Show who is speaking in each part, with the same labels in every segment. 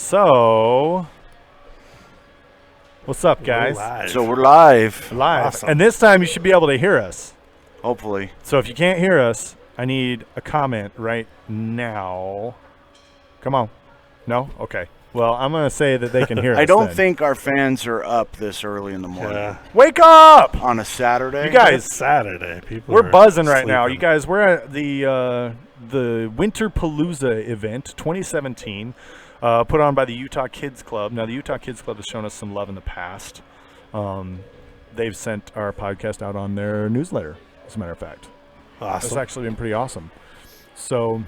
Speaker 1: So, what's up, guys?
Speaker 2: We're live.
Speaker 1: Awesome. And this time you should be able to hear us.
Speaker 2: Hopefully.
Speaker 1: So if you can't hear us, I need a comment right now. Come on. No? Okay. Well, I'm going to say that they can hear us.
Speaker 2: I don't
Speaker 1: then.
Speaker 2: think our fans are up this early in the morning.
Speaker 3: Yeah.
Speaker 1: Wake up!
Speaker 2: On a Saturday?
Speaker 1: You guys,
Speaker 3: It's Saturday. People
Speaker 1: we're
Speaker 3: are
Speaker 1: buzzing right
Speaker 3: sleeping.
Speaker 1: now. You guys, we're at the Winterpalooza event 2017, put on by the Utah Kids Club. Now, the Utah Kids Club has shown us some love in the past. They've sent our podcast out on their newsletter, as a matter of fact.
Speaker 3: Awesome.
Speaker 1: It's actually been pretty awesome. So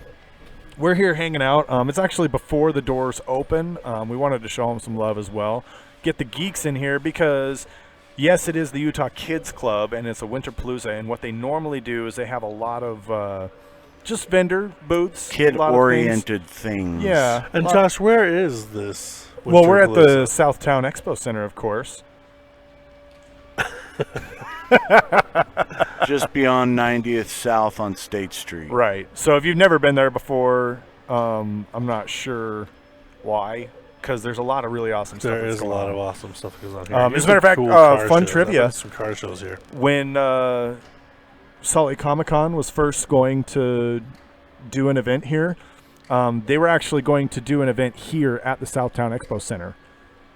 Speaker 1: we're here hanging out. It's actually before the doors open. We wanted to show them some love as well. Get the geeks in here because, yes, it is the Utah Kids Club, and it's a Winterpalooza. And what they normally do is they have a lot of just vendor booths.
Speaker 2: Kid-oriented things.
Speaker 1: Yeah.
Speaker 3: And Josh, where is this?
Speaker 1: Well, we're at the
Speaker 3: Winterpalooza?
Speaker 1: Southtown Expo Center, of course.
Speaker 2: Just beyond 90th South on State Street.
Speaker 1: Right. So if you've never been there before, I'm not sure why, because there's a lot of really awesome stuff.
Speaker 3: There is a lot of awesome stuff that goes on here.
Speaker 1: As a matter of fact, fun trivia.
Speaker 3: Some car shows here.
Speaker 1: When Salt Lake Comic-Con was first going to do an event here, they were actually going to do an event here at the Southtown Expo Center.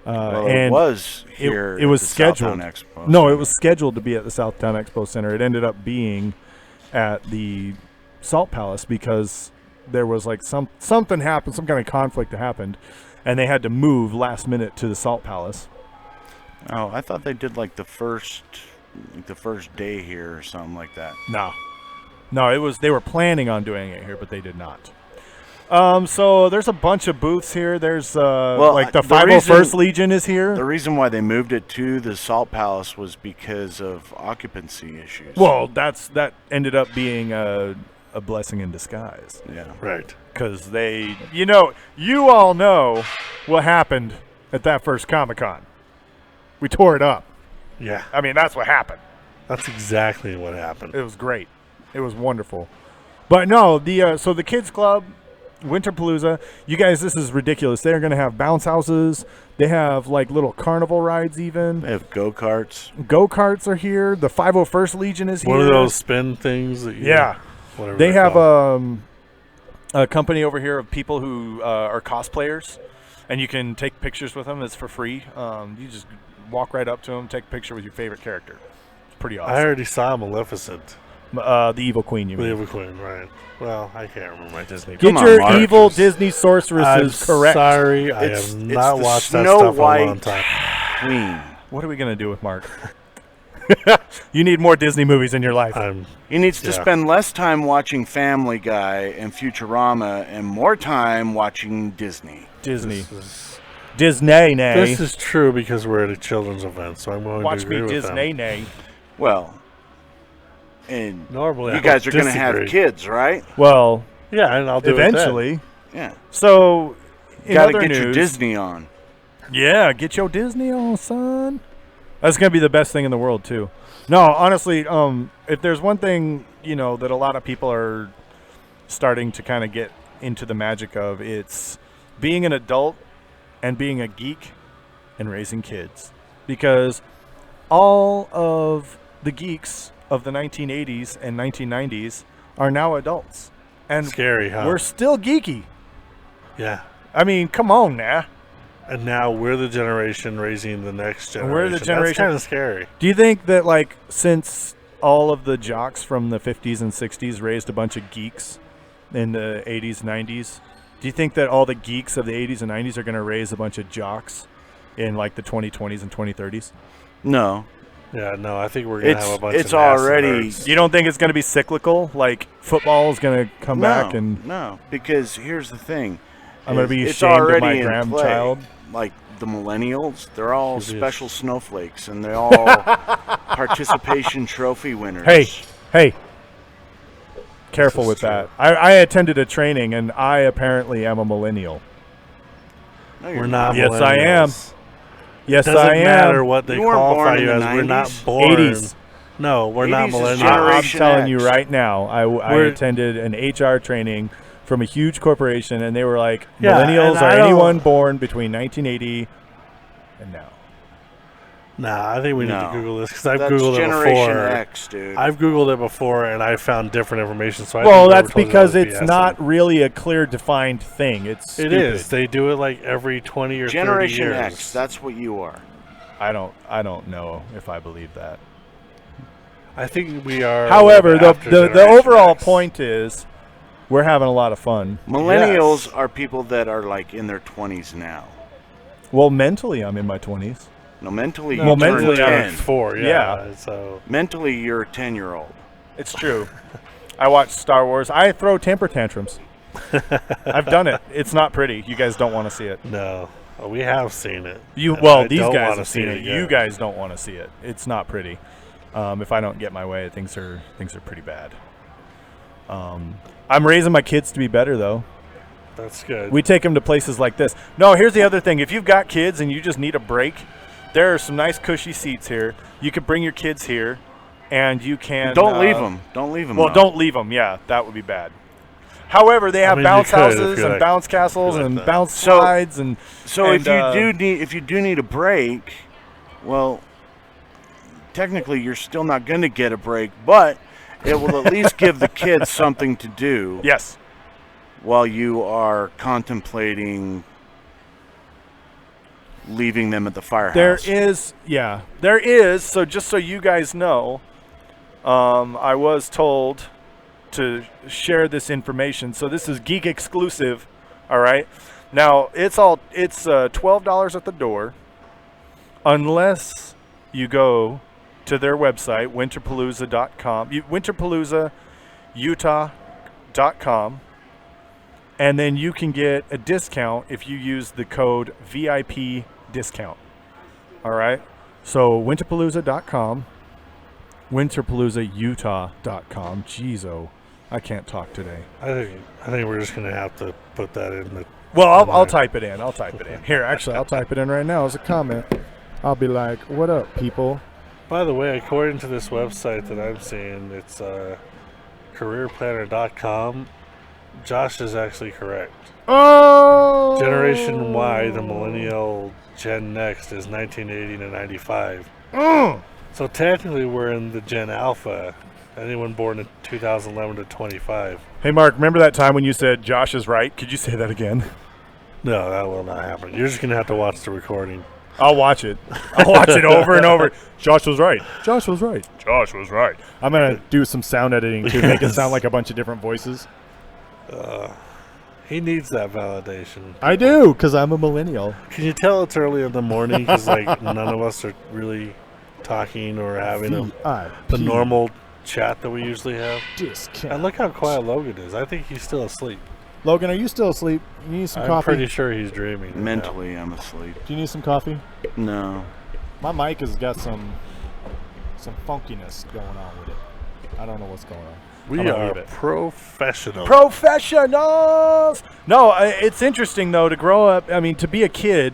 Speaker 2: Well,
Speaker 1: and
Speaker 2: it was here.
Speaker 1: It was
Speaker 2: at the
Speaker 1: scheduled.
Speaker 2: Southtown Expo
Speaker 1: No,
Speaker 2: Center.
Speaker 1: it was scheduled to be at the Southtown Expo Center. It ended up being at the Salt Palace because there was like something happened, some kind of conflict that happened, and they had to move last minute to the Salt Palace.
Speaker 2: Oh, I thought they did like the first day here or something like that.
Speaker 1: No, it was they were planning on doing it here, but they did not. So there's a bunch of booths here. There's like the 501st Legion is here.
Speaker 2: The reason why they moved it to the Salt Palace was because of occupancy issues.
Speaker 1: Well, that ended up being a blessing in disguise.
Speaker 2: Yeah.
Speaker 3: Right.
Speaker 1: Because you all know what happened at that first Comic-Con. We tore it up.
Speaker 3: Yeah.
Speaker 1: I mean, that's what happened.
Speaker 3: That's exactly what happened.
Speaker 1: It was great. It was wonderful. But no, so the Kids Club, Winterpalooza, you guys, this is ridiculous. They're going to have bounce houses. They have like little carnival rides even.
Speaker 2: They have go-karts.
Speaker 1: Go-karts are here. The 501st Legion is here.
Speaker 3: One of those spin things that whatever
Speaker 1: they have
Speaker 3: called.
Speaker 1: a company over here of people who are cosplayers, and you can take pictures with them. It's for free. You just walk right up to them, take a picture with your favorite character. It's pretty awesome.
Speaker 3: I already saw Maleficent.
Speaker 1: The Evil Queen, you mean?
Speaker 3: The Evil Queen, right. Well, I can't remember my Disney.
Speaker 1: Get
Speaker 2: Come
Speaker 1: your
Speaker 2: on, Mark.
Speaker 1: evil Disney sorceresses correct.
Speaker 3: Sorry, I
Speaker 2: It's
Speaker 3: have not
Speaker 2: the
Speaker 3: watched that
Speaker 2: Snow
Speaker 3: stuff in a long
Speaker 2: White
Speaker 3: time.
Speaker 2: Queen.
Speaker 1: What are we going to do with Mark? You need more Disney movies in your life.
Speaker 2: He needs to spend less time watching Family Guy and Futurama and more time watching Disney.
Speaker 1: Disney. Disney, nay.
Speaker 3: This is true because we're at a children's event, so I'm going
Speaker 1: Watch
Speaker 3: to agree
Speaker 1: me,
Speaker 3: with
Speaker 1: Disney,
Speaker 3: them.
Speaker 1: nay.
Speaker 2: Well, and
Speaker 3: Normally,
Speaker 2: you
Speaker 3: I
Speaker 2: guys
Speaker 3: would
Speaker 2: are going to have
Speaker 3: disagree.
Speaker 2: kids, right?
Speaker 1: Well,
Speaker 3: Yeah, and I'll do
Speaker 1: eventually.
Speaker 3: it
Speaker 2: Yeah.
Speaker 1: So, in
Speaker 2: Got to
Speaker 1: other
Speaker 2: get your
Speaker 1: news-
Speaker 2: Disney on.
Speaker 1: Yeah, get your Disney on, son. That's going to be the best thing in the world, too. No, honestly, if there's one thing, that a lot of people are starting to kind of get into the magic of, it's being an adult and being a geek and raising kids. Because all of the geeks of the 1980s and 1990s are now adults. And
Speaker 3: Scary, huh?
Speaker 1: we're still geeky.
Speaker 3: Yeah.
Speaker 1: I mean, come on now.
Speaker 3: And now we're the generation raising the next generation.
Speaker 1: We're the generation-
Speaker 3: That's kind of scary.
Speaker 1: Do you think that, like, since all of the jocks from the 50s and 60s raised a bunch of geeks in the 80s, 90s, do you think that all the geeks of the 80s and 90s are going to raise a bunch of jocks in, like, the 2020s and 2030s?
Speaker 2: No.
Speaker 3: Yeah, no, I think we're going to have a bunch
Speaker 2: it's
Speaker 3: of NASA
Speaker 2: already-
Speaker 3: nerds.
Speaker 1: You don't think it's going to be cyclical? Like, football is going to come back and
Speaker 2: No, because here's the thing.
Speaker 1: I'm going to be
Speaker 2: It's
Speaker 1: ashamed of
Speaker 2: already
Speaker 1: my
Speaker 2: in
Speaker 1: grandchild?
Speaker 2: play. Like the millennials, they're all
Speaker 3: Yes.
Speaker 2: special snowflakes, and they're all participation trophy winners.
Speaker 1: Hey. Careful
Speaker 3: is
Speaker 1: with
Speaker 3: true.
Speaker 1: that. I attended a training, and I apparently am a millennial.
Speaker 2: No, you're
Speaker 3: We're not
Speaker 1: Yes, I am.
Speaker 3: millennials.
Speaker 1: Yes,
Speaker 3: Doesn't
Speaker 1: I am.
Speaker 3: matter what they
Speaker 2: You weren't born
Speaker 3: qualify
Speaker 2: in
Speaker 3: you
Speaker 2: the
Speaker 3: as. We're not
Speaker 2: 90s?
Speaker 3: born.
Speaker 1: 80s.
Speaker 3: No, we're not
Speaker 2: 80s is
Speaker 3: millennials.
Speaker 2: generation-
Speaker 1: I'm telling
Speaker 2: X.
Speaker 1: you right now, I
Speaker 3: We're-
Speaker 1: attended an HR training from a huge corporation, and they were like,
Speaker 3: Yeah,
Speaker 1: millennials
Speaker 3: and
Speaker 1: are
Speaker 3: I don't-
Speaker 1: anyone born between 1980 and now.
Speaker 3: Nah, I think we need to
Speaker 2: No.
Speaker 3: Google this because I've
Speaker 2: That's
Speaker 3: Googled it
Speaker 2: Generation
Speaker 3: before.
Speaker 2: X, dude.
Speaker 3: I've Googled it before, and I found different information. So I
Speaker 1: Well,
Speaker 3: think
Speaker 1: that's
Speaker 3: whoever told you
Speaker 1: because
Speaker 3: that was
Speaker 1: it's
Speaker 3: BSing.
Speaker 1: not really a clear, defined thing. It's
Speaker 3: It
Speaker 1: stupid.
Speaker 3: is. They do it like every 20 or 30
Speaker 2: Generation
Speaker 3: years.
Speaker 2: X, that's what you are.
Speaker 1: I don't know if I believe that.
Speaker 3: I think we are.
Speaker 1: However, the
Speaker 3: after
Speaker 1: the
Speaker 3: Generation
Speaker 1: overall
Speaker 3: X.
Speaker 1: point is we're having a lot of fun.
Speaker 2: Millennials
Speaker 3: Yes.
Speaker 2: are people that are like in their 20s now.
Speaker 1: Well, mentally, I'm in my 20s.
Speaker 2: No, mentally
Speaker 3: No,
Speaker 2: you
Speaker 1: mentally,
Speaker 2: turn
Speaker 1: I'm
Speaker 2: 10.
Speaker 3: 4, yeah.
Speaker 1: Yeah.
Speaker 3: So
Speaker 2: Mentally, you're a 10-year-old.
Speaker 1: It's true. I watch Star Wars. I throw temper tantrums. I've done it. It's not pretty. You guys don't want to see it.
Speaker 3: no, we have seen it.
Speaker 1: Well,
Speaker 3: I
Speaker 1: these
Speaker 3: don't
Speaker 1: guys
Speaker 3: wanna
Speaker 1: have
Speaker 3: see
Speaker 1: seen
Speaker 3: it
Speaker 1: it.
Speaker 3: again.
Speaker 1: You guys don't want to see it. It's not pretty. If I don't get my way, things are pretty bad. I'm raising my kids to be better, though.
Speaker 3: That's good.
Speaker 1: We take them to places like this. No, here's the other thing. If you've got kids and you just need a break, there are some nice cushy seats here. You could bring your kids here, and you can.
Speaker 2: Don't leave them. Don't leave them.
Speaker 1: Well, don't leave them. Yeah, that would be bad. However, they have
Speaker 3: mean, you
Speaker 1: bounce
Speaker 3: could if
Speaker 1: houses
Speaker 3: you
Speaker 1: and
Speaker 3: like-
Speaker 1: bounce castles
Speaker 3: like
Speaker 1: and
Speaker 3: that.
Speaker 1: bounce
Speaker 2: So-
Speaker 1: slides and.
Speaker 2: So
Speaker 1: and,
Speaker 2: if you do need a break, well, technically you're still not going to get a break, but it will at least give the kids something to do
Speaker 1: Yes.
Speaker 2: while you are contemplating leaving them at the firehouse.
Speaker 1: There is. So just so you guys know, I was told to share this information. So this is geek exclusive. All right. Now it's $12 at the door, unless you go to their website winterpalooza.com, winterpaloozautah.com, and then you can get a discount if you use the code VIP discount. All right. So winterpalooza.com, winterpaloozautah.com. Jeez, I can't talk today.
Speaker 3: I think we're just gonna have to put that in the.
Speaker 1: Well, I'll type it in. Here, actually, I'll type it in right now as a comment. I'll be like, "What up, people?"
Speaker 3: By the way, according to this website that I'm seeing, it's careerplanner.com. Josh is actually correct.
Speaker 1: Oh,
Speaker 3: Generation Y, the millennial Gen Next, is 1980 to 95. So technically, we're in the Gen Alpha. Anyone born in 2011 to 25.
Speaker 1: Hey, Mark, remember that time when you said Josh is right? Could you say that again?
Speaker 3: No, that will not happen. You're just gonna have to watch the recording.
Speaker 1: I'll watch it. I'll watch it over and over. Josh was right. Josh was right. Josh was right. I'm going to do some sound editing to make it sound like a bunch of different voices.
Speaker 3: He needs that validation.
Speaker 1: I do, because I'm a millennial.
Speaker 3: Can you tell it's early in the morning? Because like none of us are really talking or having the normal chat that we usually have.
Speaker 1: Discount.
Speaker 3: And look how quiet Logan is. I think he's still asleep.
Speaker 1: Logan, are you still asleep? You need some
Speaker 3: I'm
Speaker 1: coffee?
Speaker 3: pretty sure he's dreaming. right now.
Speaker 2: Mentally, I'm asleep.
Speaker 1: Do you need some coffee?
Speaker 2: No.
Speaker 1: My mic has got some funkiness going on with it. I don't know what's going on.
Speaker 3: We
Speaker 1: I'm gonna
Speaker 3: are
Speaker 1: leave it.
Speaker 3: professional.
Speaker 1: Professionals! No, it's interesting, though, to grow up. I mean, to be a kid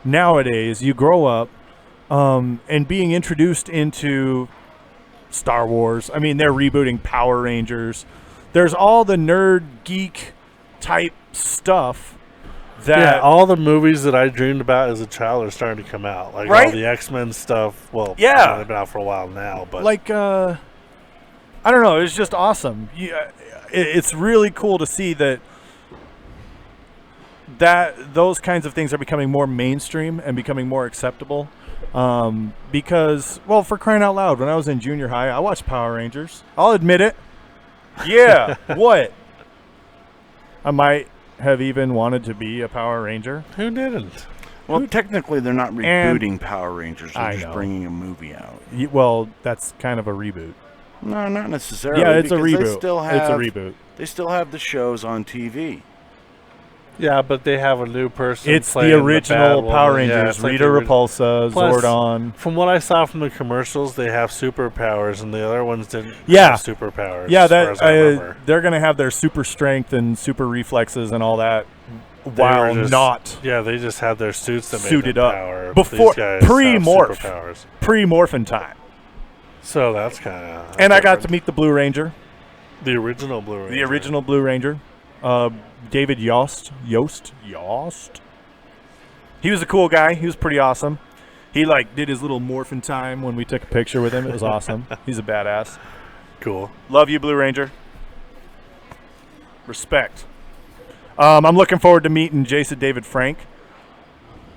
Speaker 1: nowadays, you grow up and being introduced into Star Wars. I mean, they're rebooting Power Rangers. There's all the nerd, geek type stuff that...
Speaker 3: Yeah, all the movies that I dreamed about as a child are starting to come out. Like
Speaker 1: Right?
Speaker 3: all the X-Men stuff. Well,
Speaker 1: Yeah.
Speaker 3: they've been out for a while now. But
Speaker 1: like, I don't know. It's just awesome. It's really cool to see that those kinds of things are becoming more mainstream and becoming more acceptable. Because, well, for crying out loud, when I was in junior high, I watched Power Rangers. I'll admit it. Yeah. What? I might have even wanted to be a Power Ranger.
Speaker 3: who didn't?
Speaker 2: Well, technically, they're not rebooting Power Rangers. They're
Speaker 1: I
Speaker 2: just
Speaker 1: know.
Speaker 2: bringing a movie out.
Speaker 1: Well, that's kind of a reboot.
Speaker 2: No, not necessarily.
Speaker 1: Yeah, it's a
Speaker 2: because
Speaker 1: reboot.
Speaker 2: They still have,
Speaker 1: It's a reboot.
Speaker 2: They still have the shows on TV.
Speaker 3: Yeah, but they have a new person.
Speaker 1: It's
Speaker 3: playing
Speaker 1: the original
Speaker 3: bad
Speaker 1: Power
Speaker 3: woman. Yeah,
Speaker 1: Rangers.
Speaker 3: it's like
Speaker 1: Rita
Speaker 3: the ori-
Speaker 1: Repulsa,
Speaker 3: Plus,
Speaker 1: Zordon.
Speaker 3: From what I saw from the commercials, they have superpowers, and the other ones didn't
Speaker 1: Yeah.
Speaker 3: have superpowers.
Speaker 1: Yeah,
Speaker 3: as far as I remember.
Speaker 1: they're going to have their super strength and super reflexes and all that
Speaker 3: They
Speaker 1: while
Speaker 3: were just-
Speaker 1: not
Speaker 3: Yeah, they just had their suits that made
Speaker 1: suited
Speaker 3: them
Speaker 1: up.
Speaker 3: power.
Speaker 1: Before-
Speaker 3: These guys have
Speaker 1: pre-morph.
Speaker 3: superpowers.
Speaker 1: pre-morphin time.
Speaker 3: So that's kind of.
Speaker 1: And I got to meet the Blue Ranger,
Speaker 3: the original Blue Ranger.
Speaker 1: the original Blue Ranger. David Yost. He was a cool guy. He was pretty awesome. He like did his little morphin time when we took a picture with him. It was awesome. He's a badass.
Speaker 3: Cool.
Speaker 1: Love you, Blue Ranger. Respect. I'm looking forward to meeting Jason David Frank.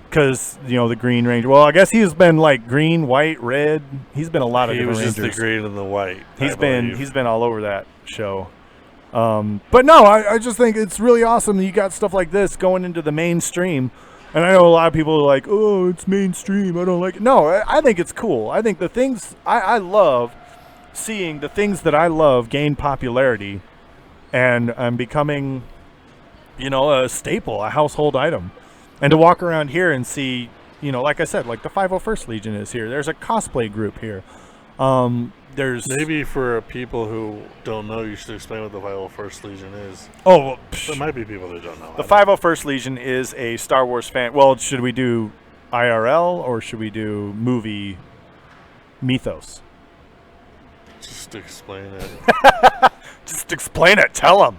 Speaker 1: Because, you know, the Green Ranger. Well, I guess he's been like green, white, red. He's been a lot of different Rangers.
Speaker 3: He was just the green and the white.
Speaker 1: He's been all over that show. But no, I just think it's really awesome that you got stuff like this going into the mainstream. And I know a lot of people are like, oh, it's mainstream, I don't like it. No, I think it's cool. I think the things I love, seeing the things that I love gain popularity and becoming, you know, a staple, a household item. And to walk around here and see, you know, like I said, like the 501st Legion is here. There's a cosplay group here. There's
Speaker 3: maybe for people who don't know, you should explain what the 501st Legion is.
Speaker 1: Oh, well,
Speaker 3: there might be people that don't know.
Speaker 1: The 501st Legion is a Star Wars fan. Well, should we do IRL or should we do movie mythos?
Speaker 3: Just explain it.
Speaker 1: Just explain it. Tell him.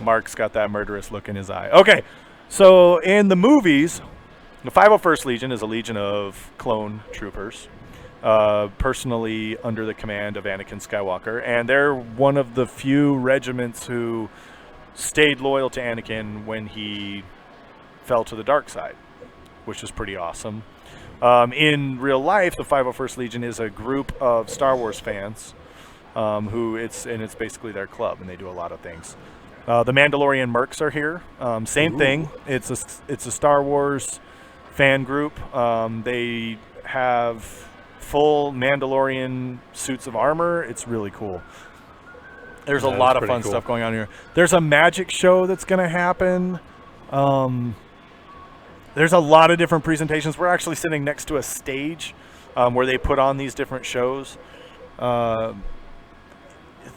Speaker 1: Mark's got that murderous look in his eye. Okay, so in the movies, the 501st Legion is a legion of clone troopers. Personally under the command of Anakin Skywalker, and they're one of the few regiments who stayed loyal to Anakin when he fell to the dark side, which is pretty awesome. In real life, the 501st Legion is a group of Star Wars fans who it's basically their club, and they do a lot of things. The Mandalorian Mercs are here. Same thing. It's a Star Wars fan group. They have full Mandalorian suits of armor. It's really cool. There's a lot of fun stuff going on here. There's a magic show that's going to happen. There's a lot of different presentations. We're actually sitting next to a stage where they put on these different shows.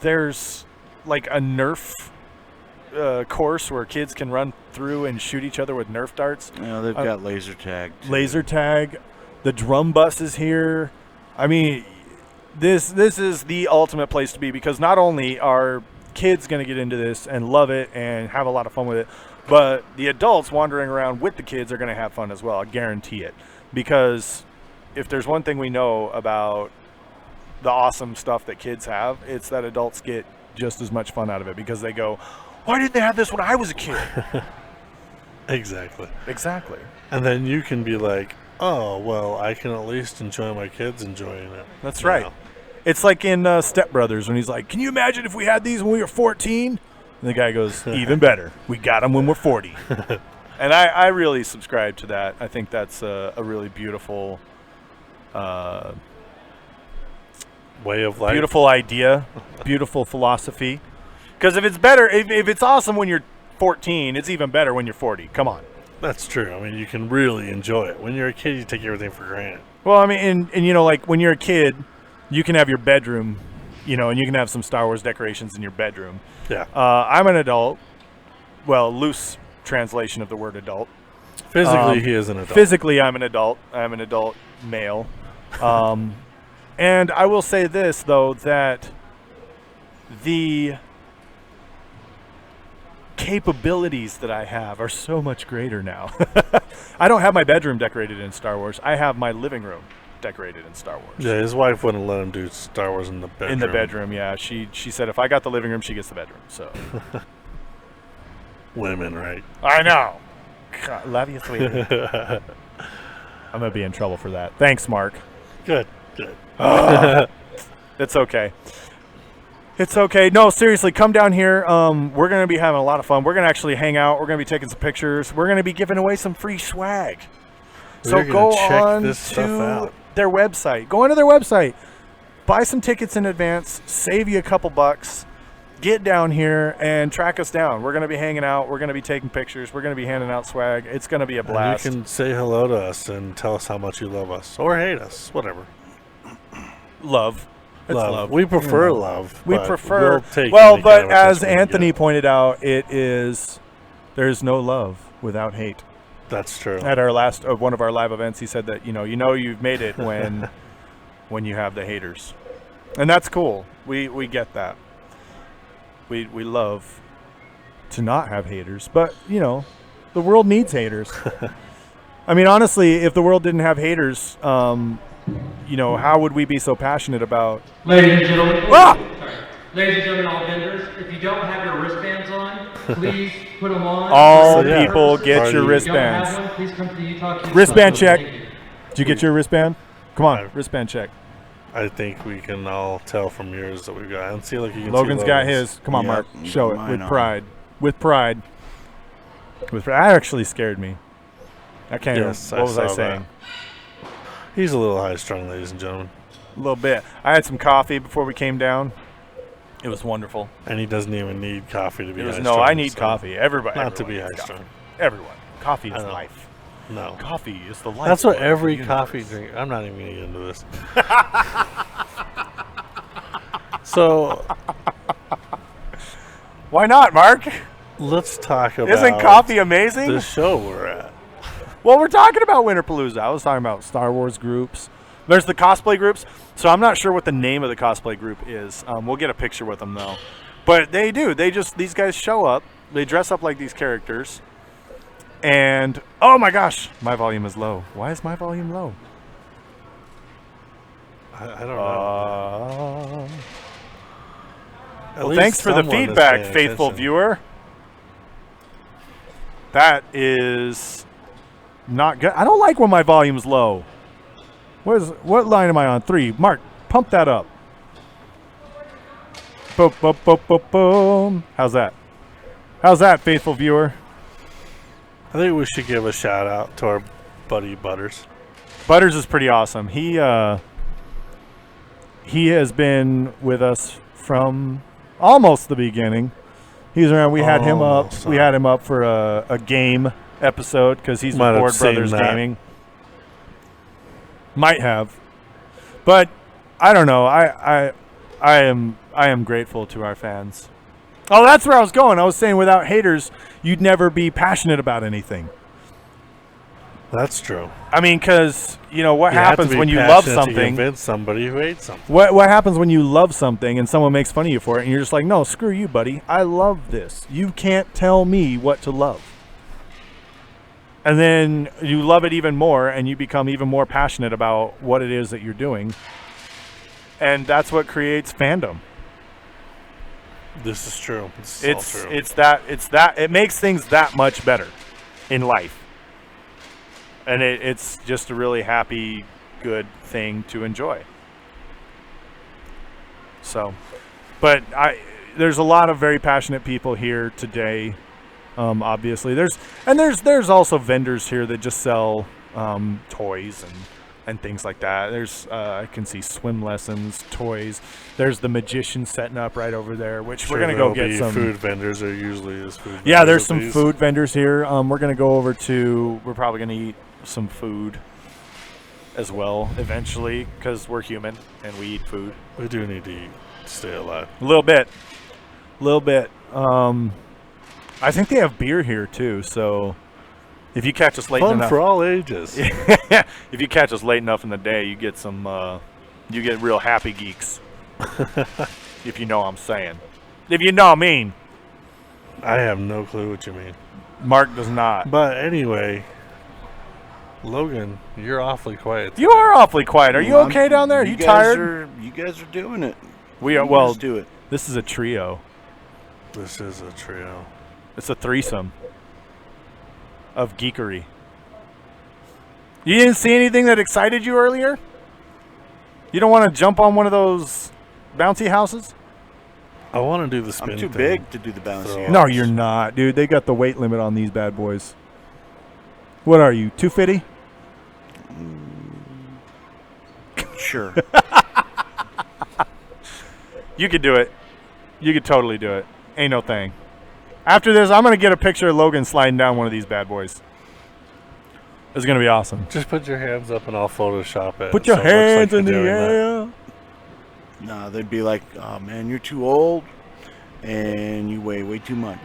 Speaker 1: There's like a Nerf course where kids can run through and shoot each other with Nerf darts.
Speaker 2: Yeah, they've got laser tag.
Speaker 1: Laser tag. The drum bus is here. I mean, this is the ultimate place to be, because not only are kids going to get into this and love it and have a lot of fun with it, but the adults wandering around with the kids are going to have fun as well. I guarantee it. Because if there's one thing we know about the awesome stuff that kids have, it's that adults get just as much fun out of it, because they go, why didn't they have this when I was a kid?
Speaker 3: Exactly.
Speaker 1: And
Speaker 3: then you can be like, oh, well, I can at least enjoy my kids enjoying it.
Speaker 1: That's right. Know. It's like in Step Brothers when he's like, can you imagine if we had these when we were 14? And the guy goes, even better. We got them when we're 40. And I really subscribe to that. I think that's a really beautiful
Speaker 3: way of life.
Speaker 1: Beautiful idea. Beautiful philosophy. Because if it's better, if it's awesome when you're 14, it's even better when you're 40. Come on.
Speaker 3: That's true. I mean, you can really enjoy it. When you're a kid, you take everything for granted.
Speaker 1: Well, I mean, and you know, like when you're a kid, you can have your bedroom, you know, and you can have some Star Wars decorations in your bedroom.
Speaker 3: Yeah.
Speaker 1: I'm an adult. Well, loose translation of the word adult.
Speaker 3: Physically, he is an adult.
Speaker 1: Physically, I'm an adult. I'm an adult male. And I will say this, though, that the capabilities that I have are so much greater now. I don't have my bedroom decorated in Star Wars. I have my living room decorated in Star Wars.
Speaker 3: Yeah, his wife wouldn't let him do Star Wars in the bedroom.
Speaker 1: In the bedroom, yeah. She said if I got the living room, she gets the bedroom. So
Speaker 3: women, right?
Speaker 1: I know. God, love you, sweetie. I'm gonna be in trouble for that. Thanks, Mark.
Speaker 3: Good.
Speaker 1: It's okay. It's okay. No, seriously, come down here. We're going to be having a lot of fun. We're going to actually hang out. We're going to be taking some pictures. We're going to be giving away some free swag. So go on to their website. Go onto their website. Buy some tickets in advance. Save you a couple bucks. Get down here and track us down. We're going to be hanging out. We're going to be taking pictures. We're going to be handing out swag. It's going to be a blast.
Speaker 3: And you can say hello to us and tell us how much you love us. Or hate us. Whatever.
Speaker 1: Love. It's love.
Speaker 3: We prefer love.
Speaker 1: We prefer.
Speaker 3: Well,
Speaker 1: but as Anthony pointed out, there's no love without hate.
Speaker 3: That's true.
Speaker 1: At our one of our live events, he said that you know you've made it when you have the haters, and that's cool. We get that. We love to not have haters, but you know, the world needs haters. I mean, honestly, if the world didn't have haters, you know, how would we be so passionate about?
Speaker 4: Ladies and gentlemen,
Speaker 1: Ah!
Speaker 4: sorry. Ladies and gentlemen, all vendors, if you don't have your wristbands on, please put them on.
Speaker 1: All
Speaker 3: So, yeah.
Speaker 1: people get your
Speaker 3: Party.
Speaker 4: If you don't have
Speaker 1: wristbands.
Speaker 4: one, please come to the Utah Kids
Speaker 1: Wristband
Speaker 4: Club.
Speaker 1: check.
Speaker 4: Thank you.
Speaker 1: Did you get your wristband? Come on, wristband check.
Speaker 3: I think we can all tell from yours that we've got. And see, like you can
Speaker 1: Logan's
Speaker 3: see
Speaker 1: got his. Come on,
Speaker 2: Yep,
Speaker 1: Mark. Show it
Speaker 2: mine
Speaker 1: with
Speaker 2: on.
Speaker 1: pride. With pride. With pride. That actually scared me. I can't.
Speaker 3: Yes,
Speaker 1: What was I
Speaker 3: saw
Speaker 1: saying?
Speaker 3: that. He's a little high-strung, ladies and gentlemen,
Speaker 1: A little bit. I had some coffee before we came down. It was wonderful.
Speaker 3: and he doesn't even need coffee to be
Speaker 1: It was
Speaker 3: high-strung.
Speaker 1: no. I need
Speaker 3: so
Speaker 1: coffee. Everybody.
Speaker 3: Not to be
Speaker 1: everyone needs
Speaker 3: high-strung.
Speaker 1: coffee. Everyone. Coffee is
Speaker 3: I know.
Speaker 1: life.
Speaker 3: No.
Speaker 1: Coffee is the life.
Speaker 3: That's what
Speaker 1: of the
Speaker 3: every
Speaker 1: universe.
Speaker 3: coffee drink. I'm not even gonna get into this. So
Speaker 1: Why not, Mark?
Speaker 3: let's talk about
Speaker 1: Isn't coffee amazing?
Speaker 3: the show we're at.
Speaker 1: Well, we're talking about Winterpalooza. I was talking about Star Wars groups. There's the cosplay groups. So I'm not sure what the name of the cosplay group is. We'll get a picture with them though. But they do. These guys show up. They dress up like these characters. And oh my gosh, my volume is low. Why is my volume low?
Speaker 3: I don't know. At
Speaker 1: Well,
Speaker 3: least
Speaker 1: thanks for the
Speaker 3: someone is
Speaker 1: feedback,
Speaker 3: paying
Speaker 1: faithful
Speaker 3: attention.
Speaker 1: viewer. That is not good. I don't like when my volume's low. What line am I on? 3. Mark, pump that up. Boom, boom, boom, boom, boom. How's that? How's that, faithful viewer?
Speaker 3: I think we should give a shout out to our buddy Butters.
Speaker 1: Butters is pretty awesome. He has been with us from almost the beginning. He's around. We had him up.
Speaker 3: Almost,
Speaker 1: We had him up for a game episode because he's
Speaker 3: Might
Speaker 1: with
Speaker 3: have
Speaker 1: Board
Speaker 3: seen
Speaker 1: Brothers
Speaker 3: that.
Speaker 1: Gaming. Might have, but I don't know. I am grateful to our fans. Oh, that's where I was going. I was saying without haters, you'd never be passionate about anything.
Speaker 3: That's true.
Speaker 1: I mean, because you know what
Speaker 3: You have to
Speaker 1: happens
Speaker 3: be
Speaker 1: when you love
Speaker 3: passionate to
Speaker 1: something.
Speaker 3: convince somebody who hates something.
Speaker 1: What happens when you love something and someone makes fun of you for it, and you're just like, no, screw you, buddy. I love this. You can't tell me what to love. And then you love it even more, and you become even more passionate about what it is that you're doing. And that's what creates fandom.
Speaker 3: This is true. This is all true.
Speaker 1: It makes things that much better in life. And it's just a really happy, good thing to enjoy. So, but there's a lot of very passionate people here today. Obviously, there's also vendors here that just sell toys and things like that. There's I can see swim lessons, toys. There's the magician setting up right over there, which we're gonna go get some
Speaker 3: food vendors. There usually is food.
Speaker 1: Yeah,
Speaker 3: vendors
Speaker 1: there's
Speaker 3: at
Speaker 1: some
Speaker 3: these.
Speaker 1: food vendors here. We're gonna go over to. We're probably gonna eat some food as well eventually because we're human and we eat food.
Speaker 3: We do need to eat to stay alive.
Speaker 1: A little bit. I think they have beer here too. So if you catch us late
Speaker 3: Fun
Speaker 1: enough,
Speaker 3: for all ages.
Speaker 1: if you catch us late enough in the day, you get some. You get real happy geeks. If you know what I'm saying. If you know what I mean.
Speaker 3: I have no clue what you mean.
Speaker 1: Mark does not.
Speaker 3: But anyway, Logan, you're awfully quiet.
Speaker 1: You are awfully quiet. Are you okay down there? Are you tired?
Speaker 2: You guys are doing it.
Speaker 1: We are.
Speaker 2: You
Speaker 1: Well,
Speaker 2: guys do it.
Speaker 1: this is a trio.
Speaker 3: This is a trio.
Speaker 1: It's a threesome of geekery. You didn't see anything that excited you earlier? You don't want to jump on one of those bouncy houses?
Speaker 3: I want to do the spin
Speaker 2: I'm too
Speaker 3: thing.
Speaker 2: big to do the bouncy.
Speaker 3: So-
Speaker 2: house.
Speaker 1: No, you're not, dude. They got the weight limit on these bad boys. What are you, 250?
Speaker 2: Sure.
Speaker 1: You could do it. You could totally do it. Ain't no thing. After this, I'm going to get a picture of Logan sliding down one of these bad boys. It's going to be awesome.
Speaker 3: Just put your hands up and I'll Photoshop it.
Speaker 1: Put your
Speaker 3: so it looks
Speaker 1: hands
Speaker 3: like
Speaker 1: in the
Speaker 3: you're doing that.
Speaker 1: air.
Speaker 2: No, they'd be like, "Oh man, you're too old, and you weigh way too much."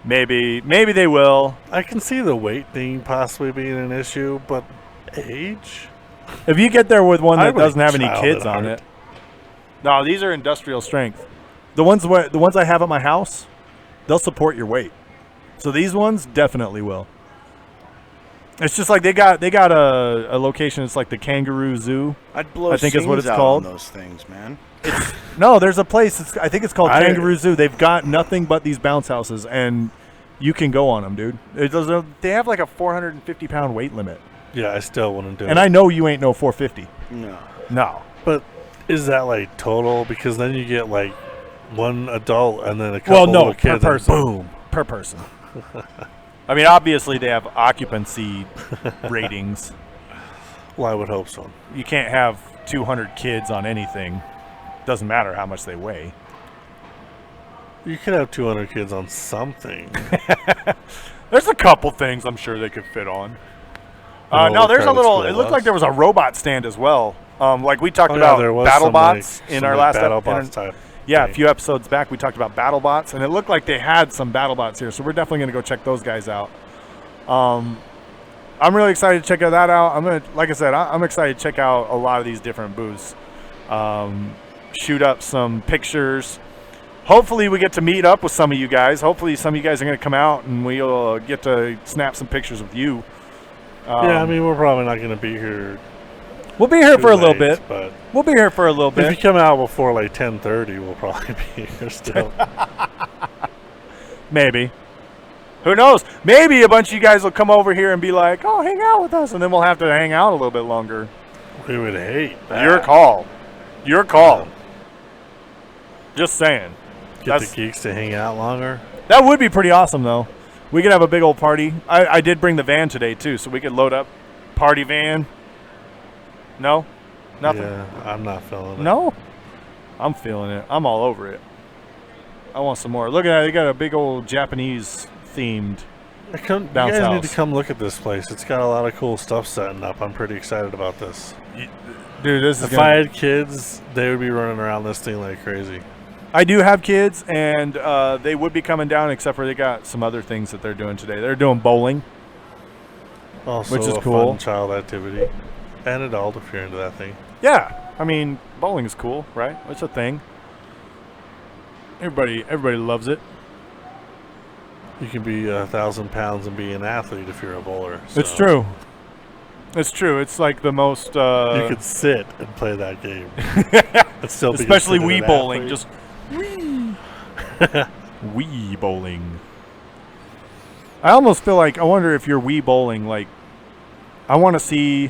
Speaker 1: Maybe they will.
Speaker 3: I can see the weight thing possibly being an issue, but age?
Speaker 1: If you get there with one
Speaker 3: I
Speaker 1: that
Speaker 3: would
Speaker 1: doesn't have any
Speaker 3: child
Speaker 1: kids
Speaker 3: at
Speaker 1: on
Speaker 3: heart.
Speaker 1: it. No, these are industrial strength. The ones I have at my house, they'll support your weight. So these ones definitely will. It's just like they got a location. It's like the Kangaroo Zoo.
Speaker 2: I'd blow
Speaker 1: I think is what it's
Speaker 2: out
Speaker 1: called.
Speaker 2: on those things, man.
Speaker 1: No, there's a place. I think it's called Kangaroo Zoo. They've got nothing but these bounce houses, and you can go on them, dude. They have like a 450-pound weight limit.
Speaker 3: Yeah, I still wouldn't do it.
Speaker 1: And I know you ain't no 450. No.
Speaker 3: But is that like total? Because then you get like one adult and then a couple little kids.
Speaker 1: Per person. Boom. Per person. I mean, obviously they have occupancy ratings.
Speaker 3: Well, I would hope so.
Speaker 1: You can't have 200 kids on anything. Doesn't matter how much they weigh.
Speaker 3: You could have 200 kids on something.
Speaker 1: There's a couple things I'm sure they could fit on.
Speaker 3: Oh,
Speaker 1: No, there's a little. It
Speaker 3: bus?
Speaker 1: looked like there was a robot stand as well. Like we talked
Speaker 3: there
Speaker 1: about
Speaker 3: was
Speaker 1: battle
Speaker 3: some,
Speaker 1: bots
Speaker 3: like,
Speaker 1: in
Speaker 3: some,
Speaker 1: our
Speaker 3: like,
Speaker 1: last
Speaker 3: battle
Speaker 1: episode.
Speaker 3: bots type
Speaker 1: Yeah,
Speaker 3: thing.
Speaker 1: a few episodes back we talked about battle bots, and it looked like they had some battle bots here. So we're definitely going to go check those guys out. I'm really excited to check that out. Like I said, I'm excited to check out a lot of these different booths. Shoot up some pictures. Hopefully we get to meet up with some of you guys. Hopefully some of you guys are going to come out and we'll get to snap some pictures with you.
Speaker 3: Yeah, I mean, we're probably not going to be here.
Speaker 1: We'll be here
Speaker 3: too
Speaker 1: for a little
Speaker 3: late,
Speaker 1: bit.
Speaker 3: But
Speaker 1: We'll be here for a little
Speaker 3: if you
Speaker 1: bit.
Speaker 3: come out before like 10:30, we'll probably be here still.
Speaker 1: Maybe. Who knows? Maybe a bunch of you guys will come over here and be like, oh, hang out with us. And then we'll have to hang out a little bit longer.
Speaker 3: We would hate that.
Speaker 1: Your call. Your call. Just saying.
Speaker 3: Get the geeks to hang out longer.
Speaker 1: That would be pretty awesome, though. We could have a big old party. I did bring the van today, too, so we could load up. Party van. No? Nothing?
Speaker 3: Yeah, I'm not feeling it.
Speaker 1: No? I'm feeling it. I'm all over it. I want some more. Look at that. They got a big old Japanese-themed
Speaker 3: You
Speaker 1: bounce
Speaker 3: guys need to
Speaker 1: house.
Speaker 3: come look at this place. It's got a lot of cool stuff setting up. I'm pretty excited about this.
Speaker 1: Dude, this is
Speaker 3: If I had kids, they would be running around this thing like crazy.
Speaker 1: I do have kids, and they would be coming down, except for they got some other things that they're doing today. They're doing bowling.
Speaker 3: Also,
Speaker 1: Which is
Speaker 3: a
Speaker 1: cool.
Speaker 3: fun child activity. And adult if you're into that thing.
Speaker 1: Yeah, I mean, bowling is cool, right? It's a thing. Everybody loves it.
Speaker 3: You can be 1,000 pounds and be an athlete if you're a bowler.
Speaker 1: It's
Speaker 3: so
Speaker 1: true. It's true. It's like the most.
Speaker 3: You could sit and play that game. And still be
Speaker 1: especially
Speaker 3: considered
Speaker 1: Wii
Speaker 3: an
Speaker 1: bowling.
Speaker 3: athlete.
Speaker 1: Just Wii bowling. I almost feel like I wonder if you're Wii bowling. Like, I want to see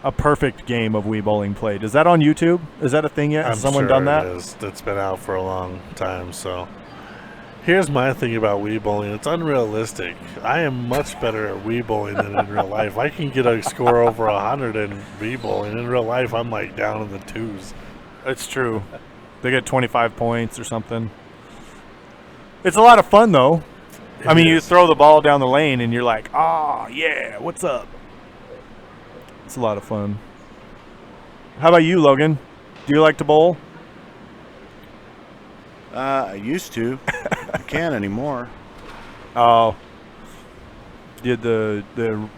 Speaker 1: a perfect game of Wii bowling played. Is that on YouTube? Is that a thing yet? Has
Speaker 3: I'm
Speaker 1: someone
Speaker 3: sure
Speaker 1: done that?
Speaker 3: It is. It's been out for a long time. So here's my thing about Wii bowling. It's unrealistic. I am much better at Wii bowling than in real life. I can get a score over 100 in Wii bowling. In real life, I'm like down in the twos.
Speaker 1: It's true. They get 25 points or something. It's a lot of fun, though. I mean, you throw the ball down the lane, and you're like, "Ah, yeah, what's up?" It's a lot of fun. How about you, Logan? Do you like to bowl?
Speaker 2: I used to. I can't anymore.
Speaker 1: Oh. Did the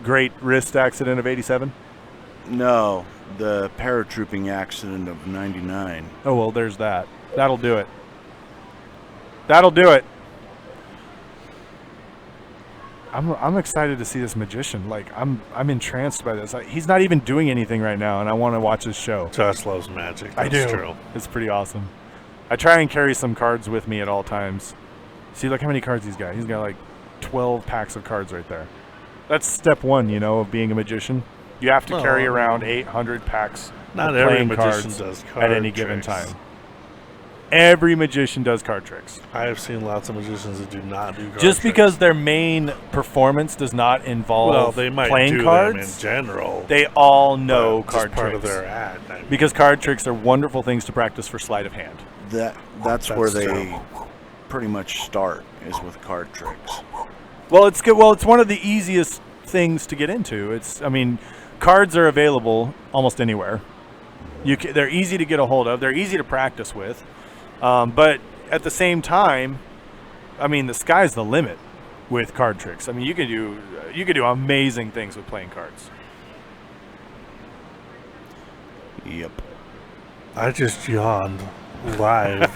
Speaker 1: great wrist accident of 87?
Speaker 2: No, the paratrooping accident of 99.
Speaker 1: Oh, well, there's that. That'll do it. That'll do it. I'm excited to see this magician. Like, I'm entranced by this. He's not even doing anything right now, and I want to watch his show.
Speaker 3: Josh loves magic.
Speaker 1: I
Speaker 3: That's
Speaker 1: do.
Speaker 3: true.
Speaker 1: It's pretty awesome. I try and carry some cards with me at all times. See, look how many cards he's got. He's got like 12 packs of cards right there. That's step one, of being a magician. You have to carry around 800 packs
Speaker 3: Not
Speaker 1: of
Speaker 3: every
Speaker 1: playing
Speaker 3: magician
Speaker 1: cards
Speaker 3: does
Speaker 1: at
Speaker 3: card
Speaker 1: any given
Speaker 3: tricks.
Speaker 1: time. Every magician does card tricks.
Speaker 3: I have seen lots of magicians that do not do card
Speaker 1: Just
Speaker 3: tricks.
Speaker 1: because their main performance does not involve
Speaker 3: they might
Speaker 1: playing
Speaker 3: do
Speaker 1: cards,
Speaker 3: them in general.
Speaker 1: they all know
Speaker 3: but
Speaker 1: card
Speaker 3: just part
Speaker 1: tricks.
Speaker 3: of their act. I mean,
Speaker 1: Because card tricks are wonderful things to practice for sleight of hand.
Speaker 2: That's where they
Speaker 3: true.
Speaker 2: pretty much start, is with card tricks.
Speaker 1: Well, it's good. Well, it's one of the easiest things to get into. Cards are available almost anywhere. They're easy to get a hold of. They're easy to practice with. But at the same time, I mean, the sky's the limit with card tricks. I mean, you could do amazing things with playing cards.
Speaker 2: Yep.
Speaker 3: I just yawned live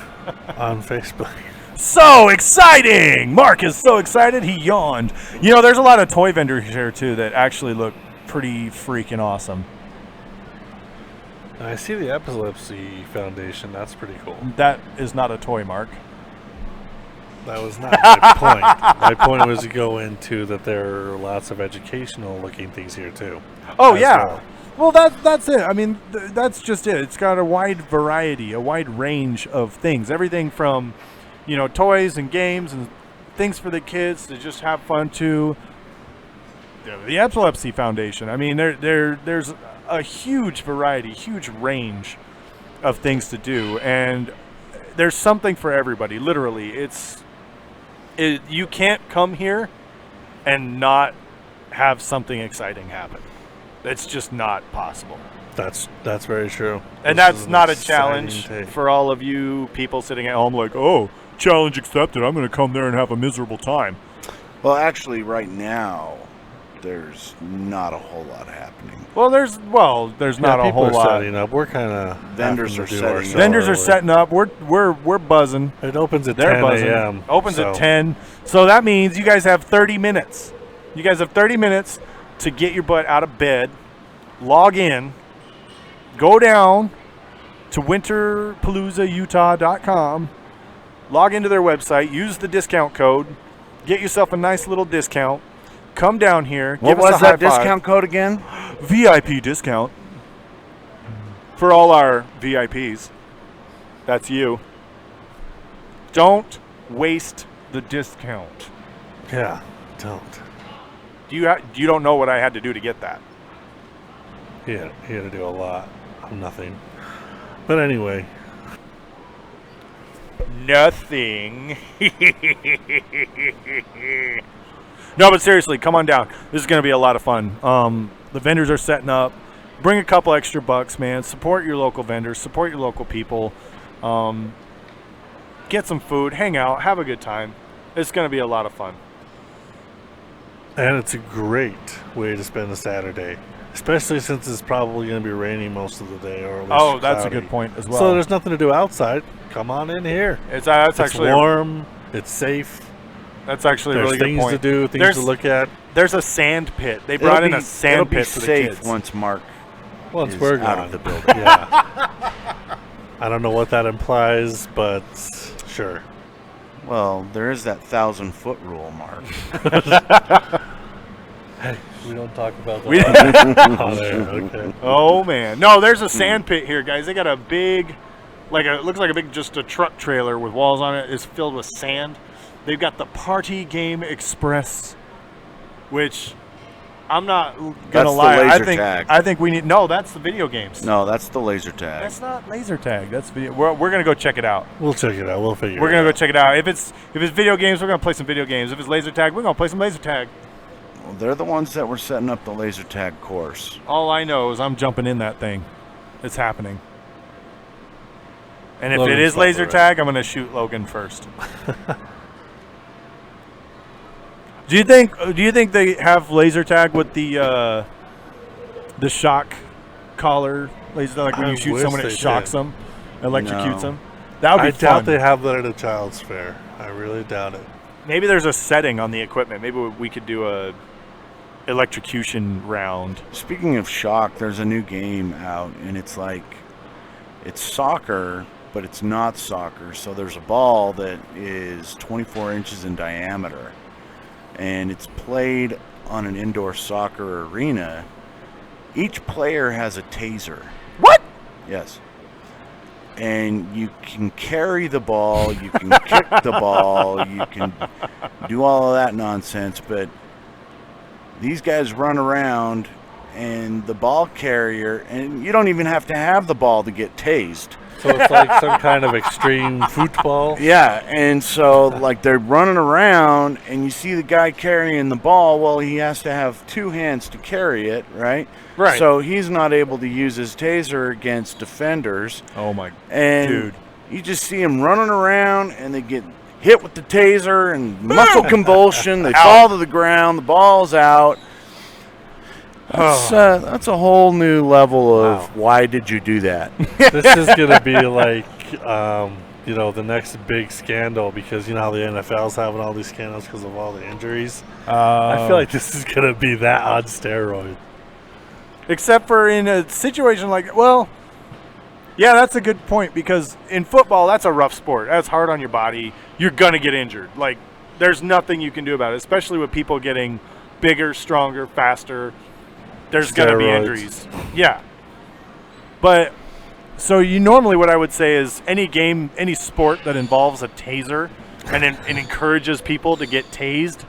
Speaker 3: on Facebook.
Speaker 1: So exciting! Mark is so excited he yawned. You know, there's a lot of toy vendors here too that actually look pretty freaking awesome.
Speaker 3: And I see the Epilepsy Foundation. That's pretty cool.
Speaker 1: That is not a toy, Mark.
Speaker 3: That was not my point. My point was to go into that there are lots of educational looking things here too.
Speaker 1: Oh
Speaker 3: as
Speaker 1: yeah. Well, that's it. I mean, that's just it. It's got a wide variety, a wide range of things. Everything from, you know, toys and games and things for the kids to just have fun to the Epilepsy Foundation. I mean, there's a huge variety, huge range of things to do, and there's something for everybody. Literally, you can't come here and not have something exciting happen. It's just not possible.
Speaker 3: That's very true.
Speaker 1: And
Speaker 3: This
Speaker 1: that's
Speaker 3: is
Speaker 1: not
Speaker 3: an
Speaker 1: a challenge
Speaker 3: exciting day.
Speaker 1: for all of you people sitting at home like, oh, challenge accepted. I'm going to come there and have a miserable time.
Speaker 2: Well, actually, right now, there's not a whole lot happening.
Speaker 1: Well, there's not a
Speaker 3: people
Speaker 1: whole
Speaker 3: are
Speaker 1: lot.
Speaker 3: setting up. We're kind of
Speaker 2: Vendors are setting up.
Speaker 1: Vendors are setting up. We're buzzing.
Speaker 3: It opens at
Speaker 1: They're
Speaker 3: 10
Speaker 1: buzzing.
Speaker 3: a.m.
Speaker 1: Opens
Speaker 3: so
Speaker 1: at 10. So that means you guys have 30 minutes. You guys have 30 minutes to get your butt out of bed, log in, go down to winterpaloozautah.com, log into their website, use the discount code, get yourself a nice little discount, come down here,
Speaker 2: What
Speaker 1: give us
Speaker 2: was
Speaker 1: a high
Speaker 2: that discount code again?
Speaker 1: five. VIP discount for all our VIPs. That's you. Don't waste the discount.
Speaker 3: yeah, don't.
Speaker 1: You don't know what I had to do to get that.
Speaker 3: He had to do a lot of nothing. But anyway,
Speaker 1: Nothing. No, but seriously, come on down. This is going to be a lot of fun. The vendors are setting up. Bring a couple extra bucks, man. Support your local vendors. Support your local people. Get some food. Hang out. Have a good time. It's going to be a lot of fun.
Speaker 3: and it's a great way to spend a Saturday, especially since it's probably going to be raining most of the day, or at least
Speaker 1: That's a
Speaker 3: cloudy.
Speaker 1: good point as well.
Speaker 3: So there's nothing to do outside. Come on in here.
Speaker 1: It's
Speaker 3: It's
Speaker 1: actually
Speaker 3: warm. It's safe.
Speaker 1: that's actually a
Speaker 3: There's
Speaker 1: really good
Speaker 3: things
Speaker 1: point.
Speaker 3: to do, things
Speaker 1: There's-
Speaker 3: to look at.
Speaker 1: There's a sand pit. They brought in a sand
Speaker 2: it'll
Speaker 1: pit
Speaker 2: be
Speaker 1: for the
Speaker 2: safe
Speaker 1: kids.
Speaker 2: once Mark
Speaker 3: Once
Speaker 2: is
Speaker 3: we're
Speaker 2: out
Speaker 3: gone.
Speaker 2: of the building.
Speaker 3: Yeah. I don't know what that implies, but sure.
Speaker 2: Well, there is that 1,000-foot rule, Mark.
Speaker 3: Hey, we don't talk about that.
Speaker 1: We-
Speaker 3: Oh, there, okay.
Speaker 1: Oh man, no, there's a sand pit here, guys. They got a big, it looks like a big, just a truck trailer with walls on it. It's filled with sand. They've got the Party Game Express, which I'm not gonna
Speaker 2: That's the
Speaker 1: lie.
Speaker 2: laser tag.
Speaker 1: I think we need. No, that's the video games.
Speaker 2: No, that's the laser tag.
Speaker 1: That's not laser tag. That's video. We're gonna go check it out.
Speaker 3: We'll check it out. We'll figure
Speaker 1: We're
Speaker 3: it
Speaker 1: gonna go
Speaker 3: out.
Speaker 1: check it out. If it's video games, we're gonna play some video games. If it's laser tag, we're gonna play some laser tag.
Speaker 2: Well, they're the ones that were setting up the laser tag course.
Speaker 1: All I know is I'm jumping in that thing. It's happening. And if
Speaker 3: Logan's
Speaker 1: it is laser
Speaker 3: favorite.
Speaker 1: tag, I'm going to shoot Logan first. Do you think they have laser tag with the shock collar laser, like when
Speaker 3: I
Speaker 1: you shoot
Speaker 3: wish
Speaker 1: someone it
Speaker 3: they
Speaker 1: shocks
Speaker 3: did.
Speaker 1: them, electrocutes
Speaker 2: No.
Speaker 1: them? That would be
Speaker 3: I
Speaker 1: fun.
Speaker 3: doubt they have that at a child's fair. I really doubt it.
Speaker 1: Maybe there's a setting on the equipment. Maybe we could do a electrocution round.
Speaker 2: Speaking of shock, there's a new game out, and it's soccer, but it's not soccer. So there's a ball that is 24 inches in diameter, and it's played on an indoor soccer arena. Each player has a taser.
Speaker 1: What?
Speaker 2: Yes. And you can carry the ball, you can kick the ball, you can do all of that nonsense, but these guys run around, and the ball carrier, and you don't even have to have the ball to get tased.
Speaker 3: So it's like some kind of extreme football.
Speaker 2: Yeah, and so like they're running around, and you see the guy carrying the ball. Well, he has to have two hands to carry it, right?
Speaker 1: Right.
Speaker 2: So he's not able to use his taser against defenders.
Speaker 1: Oh my
Speaker 2: And
Speaker 1: dude.
Speaker 2: you just see them running around, and they get hit with the taser and muscle convulsion. They fall to the ground. The ball's out. That's a whole new level of why did you do that?
Speaker 3: This is going to be like, the next big scandal because you know how the NFL's having all these scandals because of all the injuries. I feel like this is going to be that on steroids.
Speaker 1: Except for in a situation like, well, yeah, that's a good point because in football, that's a rough sport. That's hard on your body. You're going to get injured. Like, there's nothing you can do about it, especially with people getting bigger, stronger, faster. There's going to be injuries. Yeah. But so normally what I would say is any game, any sport that involves a taser and encourages people to get tased,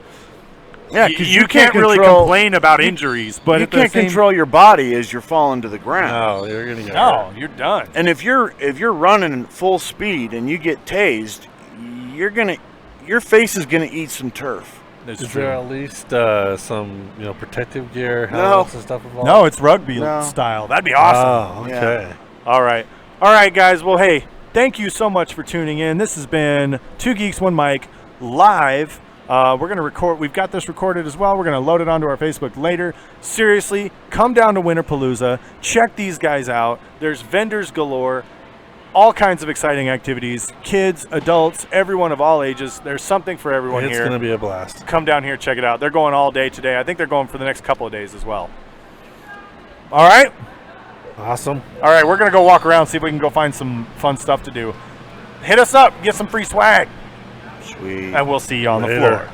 Speaker 2: yeah,
Speaker 1: you can't really complain about injuries, but
Speaker 2: you can't control your body as you're falling to the ground.
Speaker 3: No, you're gonna get hurt.
Speaker 1: You're done.
Speaker 2: And if you're running full speed and you get tased, your face is gonna eat some turf.
Speaker 3: Is there at least some protective gear, helmets and stuff involved?
Speaker 1: No, it's rugby style. That'd be awesome.
Speaker 3: Oh, okay.
Speaker 2: Yeah.
Speaker 1: All right, guys. Well, hey, thank you so much for tuning in. This has been 2 Geeks 1 Mic live. We're going to record. We've got this recorded as well. We're going to load it onto our Facebook later. Seriously, come down to Winterpalooza. Check these guys out. There's vendors galore. All kinds of exciting activities. Kids, adults, everyone of all ages. There's something for everyone here.
Speaker 3: It's going to be a blast.
Speaker 1: Come down here, check it out. They're going all day today. I think they're going for the next couple of days as well. All right?
Speaker 3: Awesome.
Speaker 1: All right, we're going to go walk around, see if we can go find some fun stuff to do. Hit us up. Get some free swag.
Speaker 2: Sweet.
Speaker 1: And we'll see you on the
Speaker 3: Later.
Speaker 1: floor.